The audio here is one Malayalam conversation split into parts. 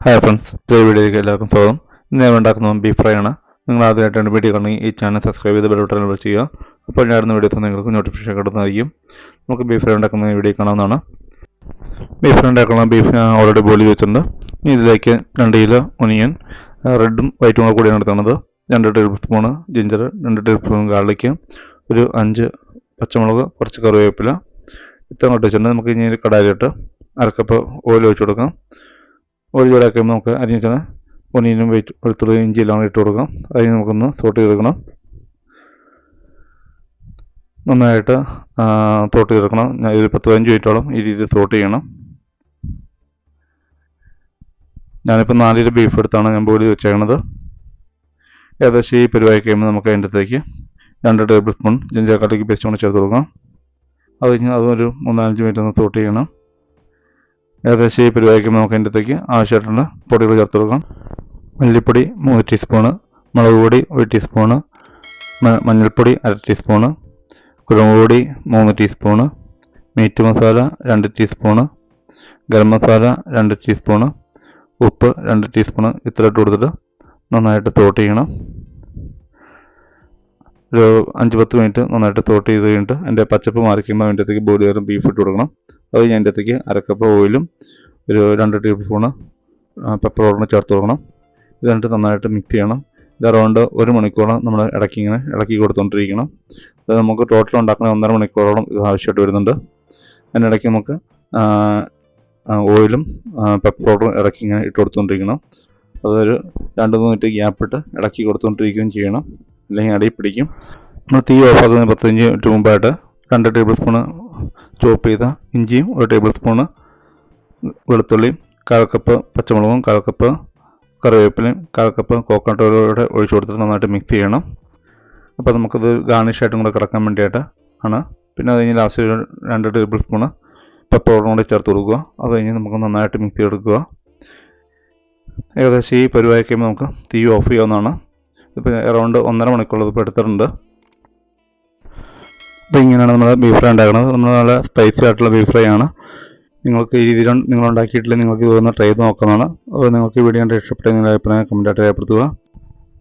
ഹായ് ഫ്രണ്ട്സ്, പുതിയ വീഡിയോയിലേക്ക് എല്ലാവർക്കും സ്വാഗതം. ഇന്ന് ഞാൻ ഉണ്ടാക്കുന്നത് ബീഫ് ഫ്രൈ ആണ്. നിങ്ങൾ ആദ്യമായിട്ടാണ് വീഡിയോ കാണുമെങ്കിൽ ഈ ചാനൽ സബ്സ്ക്രൈബ് ചെയ്ത് ബെൽ ബട്ടൺ പ്രസ് ചെയ്യുക. അപ്പോൾ ഞാൻ ഇടുന്ന വീഡിയോസ് നിങ്ങൾക്ക് നോട്ടിഫിക്കേഷൻ കിട്ടുന്നതായിരിക്കും. നമുക്ക് ബീഫ് ഫ്രൈ ഉണ്ടാക്കുന്ന വീഡിയോ കാണാവുന്നതാണ്. ബീഫ് ഫ്രൈ ഉണ്ടാക്കുന്ന ബീഫ് ഞാൻ ഓൾറെഡി ബോയിൽ വെച്ചിട്ടുണ്ട്. ഇനി ഇതിലേക്ക് 2 കിലോ ഒനിയൻ, റെഡും വൈറ്റും കൂടെ കൂടിയാണ് എടുക്കുന്നത്. 2 table spoon ginger, 2 table spoon garlic, ഒരു 5 പച്ചമുളക്, കുറച്ച് കറിവേപ്പില, ഇത്ര അങ്ങോട്ട് വെച്ചിട്ടുണ്ട്. നമുക്ക് ഇനി കടായിലിട്ട് 1/2 കപ്പ് ഓയിൽ ഒഴിച്ച് കൊടുക്കാം. ഓയിൽ ചൂടാക്കുമ്പോൾ നമുക്ക് അരിഞ്ഞ ഒനിയനും വെളുത്തുള്ളി ഇഞ്ചി എല്ലാം ഇട്ട് കൊടുക്കാം. അതിന് നമുക്കൊന്ന് സോട്ട് ചെയ്തെടുക്കണം. നന്നായിട്ട് സോട്ട് ചെയ്തെടുക്കണം. ഒരു 10-15 മിനിറ്റോളം ഈ രീതിയിൽ സോട്ട് ചെയ്യണം. ഞാനിപ്പോൾ 4 കിലോ ബീഫ് എടുത്താണ് ഞാൻ ബോയിൽ വെച്ചേക്കുന്നത്. ഏകദേശം ഈ പരിവായി കഴിയുമ്പോൾ നമുക്ക് അതിൻ്റെ അകത്തേക്ക് 2 table spoon ginger garlic paste കൊണ്ട് ചേർത്ത് കൊടുക്കാം. അത് കഴിഞ്ഞ് അതൊരു 3-5 മിനിറ്റ് ഒന്ന് സോട്ട് ചെയ്യണം. ഏകദേശം ഈ പരിവായിക്കുമ്പോൾ നമുക്ക് അതിൻ്റെ അകത്തേക്ക് ആവശ്യമായിട്ടുള്ള പൊടികൾ ചേർത്ത് കൊടുക്കാം. മല്ലിപ്പൊടി 3 ടീസ്പൂണ്, മുളക് പൊടി 1 ടീസ്പൂണ്, മഞ്ഞൾപ്പൊടി 1/2 ടീസ്പൂണ്, കുരുമുളക് പൊടി 3 teaspoon, meat masala 2 teaspoon, garam masala 2 teaspoon, ഉപ്പ് 2 ടീസ്പൂണ്, ഇത്ര ഇട്ട് കൊടുത്തിട്ട് നന്നായിട്ട് സോട്ട് ചെയ്യണം. ഒരു 5-10 മിനിറ്റ് നന്നായിട്ട് സോട്ട് ചെയ്ത് കഴിഞ്ഞിട്ട് അതിൻ്റെ പച്ചപ്പ് മാറിക്കുമ്പോൾ അതിൻ്റെ അകത്തേക്ക് ബോയിൽ കയറും ബീഫ് ഇട്ട് കൊടുക്കണം. അത് ഞാൻ അതിൻ്റെ അകത്തേക്ക് 1/2 കപ്പ് ഓയിലും ഒരു 2 ടേബിൾ സ്പൂണ് പെപ്പർ പൗഡറും ചേർത്ത് കൊടുക്കണം. ഇത് കണ്ടിട്ട് നന്നായിട്ട് മിക്സ് ചെയ്യണം. ഇത് അറൗണ്ട് 1 മണിക്കൂറോളം നമ്മൾ ഇളക്കി കൊടുത്തുകൊണ്ടിരിക്കണം. അത് നമുക്ക് ടോട്ടൽ ഉണ്ടാക്കുന്ന 1.5 മണിക്കൂറോളം ഇത് ആവശ്യമായിട്ട് വരുന്നുണ്ട്. അതിനിടയ്ക്ക് നമുക്ക് ഓയിലും പെപ്പർ പൗഡറും ഇട്ട് കൊടുത്തുകൊണ്ടിരിക്കണം. അതൊരു 2-3 മിനിറ്റ് ഗ്യാപ്പിട്ട് ഇളക്കി കൊടുത്തുകൊണ്ടിരിക്കുകയും ചെയ്യണം, അല്ലെങ്കിൽ അടിയിൽ പിടിക്കും. നമ്മൾ തീ ഓഫാക്കുന്നതിന് 15 മിനിറ്റ് മുമ്പായിട്ട് 2 ടേബിൾ സ്പൂണ് ചോപ്പ് ചെയ്ത ഇഞ്ചിയും 1 ടേബിൾ സ്പൂണ് വെളുത്തുള്ളിയും, 1/4 കപ്പ് പച്ചമുളകും, 1/4 കപ്പ് കറിവേപ്പിലയും, 1/4 കപ്പ് കോക്കനട്ട് ഓയിലൂടെ ഒഴിച്ച് കൊടുത്തിട്ട് നന്നായിട്ട് മിക്സ് ചെയ്യണം. അപ്പോൾ നമുക്കത് ഗാർണിഷായിട്ടും കൂടെ കിടക്കാൻ വേണ്ടിയിട്ട് ആണ്. പിന്നെ അത് കഴിഞ്ഞ് ലാസ്റ്റ് 2 ടേബിൾ സ്പൂണ് പെപ്പർ പൗഡറും കൂടി ചേർത്ത് കൊടുക്കുക. അത് കഴിഞ്ഞ് നമുക്ക് നന്നായിട്ട് മിക്സ് ചെയ്തെടുക്കുക. ഏകദേശം ഈ പരിവായി കഴിയുമ്പോൾ നമുക്ക് തീ ഓഫ് ചെയ്യാവുന്നതാണ്. ഇപ്പോൾ അറൗണ്ട് 1.5 മണിക്കൂർ ഇപ്പോൾ എടുത്തിട്ടുണ്ട്. അപ്പോൾ ഇങ്ങനെയാണ് നമ്മൾ ബീഫ് ഫ്രൈ ഉണ്ടാക്കുന്നത്. നമ്മൾ നല്ല സ്പൈസി ആയിട്ടുള്ള ബീഫ് ഫ്രൈ ആണ്. നിങ്ങൾക്ക് ഈ രീതിയിൽ നിങ്ങൾ ഉണ്ടാക്കിയിട്ടില്ലെങ്കിൽ നിങ്ങൾക്ക് ഇതൊന്ന് ട്രൈ ചെയ്ത് നോക്കുന്നതാണ്. അപ്പോൾ നിങ്ങൾക്ക് ഈ വീഡിയോ കണ്ട് ഇഷ്ടപ്പെട്ട നിങ്ങളുടെ അഭിപ്രായം കമൻറ്റായിട്ട് രേഖപ്പെടുത്തുക.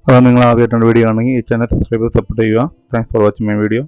അത് നിങ്ങൾ ആദ്യമായിട്ടാണ് വീഡിയോ ആണെങ്കിൽ ഈ ചാനൽ സബ്സ്ക്രൈബ് ചെയ്ത് സപ്പോർട്ട് ചെയ്യുക. Thanks for watching my video.